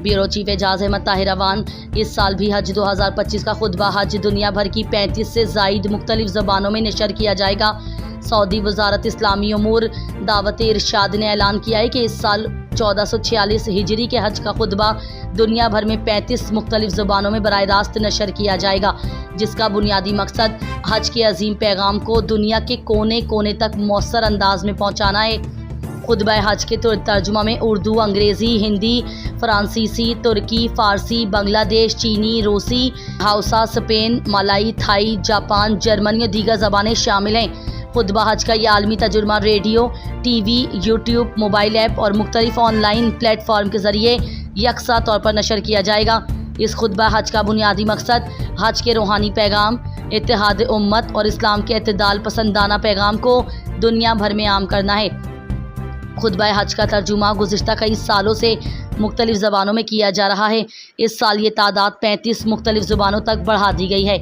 Bureau chief Ejaz Ahmed Tahir Awan. इस साल भी हज 2025 का खुतबा हज दुनिया भर की 35 से ज़ायद मुख्तलिफ ज़बानों में नशर किया जाएगा। सऊदी वजारत इस्लामी उमूर दावत इरशाद ने ऐलान किया है कि इस साल 1446 हिजरी के हज का खुतबा दुनिया भर में 35 मुख्तलिफ ज़बानों में बराह रास्त नशर किया जाएगा, जिसका बुनियादी मकसद हज के अजीम पैगाम को दुनिया के कोने कोने तक मौसर अंदाज में पहुँचाना है। खुतबा हज के तर्जुमा में उर्दू, अंग्रेज़ी, हिंदी, फ्रांसीसी, तुर्की, फ़ारसी, बांग्लादेश, चीनी, रूसी, हाउसा, स्पेन, मलाई, थाई, जापान, जर्मनी और दीगर ज़बानें शामिल हैं। खुतबा हज का ये आलमी तजुर्बा radio, TV, YouTube, mobile app और मुख्तलिफ ऑनलाइन प्लेटफॉर्म के ज़रिए यकसा तौर पर नशर किया जाएगा। इस खुतबा हज का बुनियादी मकसद हज के रूहानी पैगाम, इत्तेहाद उम्मत और इस्लाम के इत्तेदाल पसंदाना पैगाम को दुनिया भर में आम करना है। खुतबा हज का तर्जुमा गुज़िश्ता कई सालों से मुख्तलिफ ज़बानों में किया जा रहा है। इस साल ये तादाद 35 मुख्तलिफ ज़ुबानों तक बढ़ा दी गई है।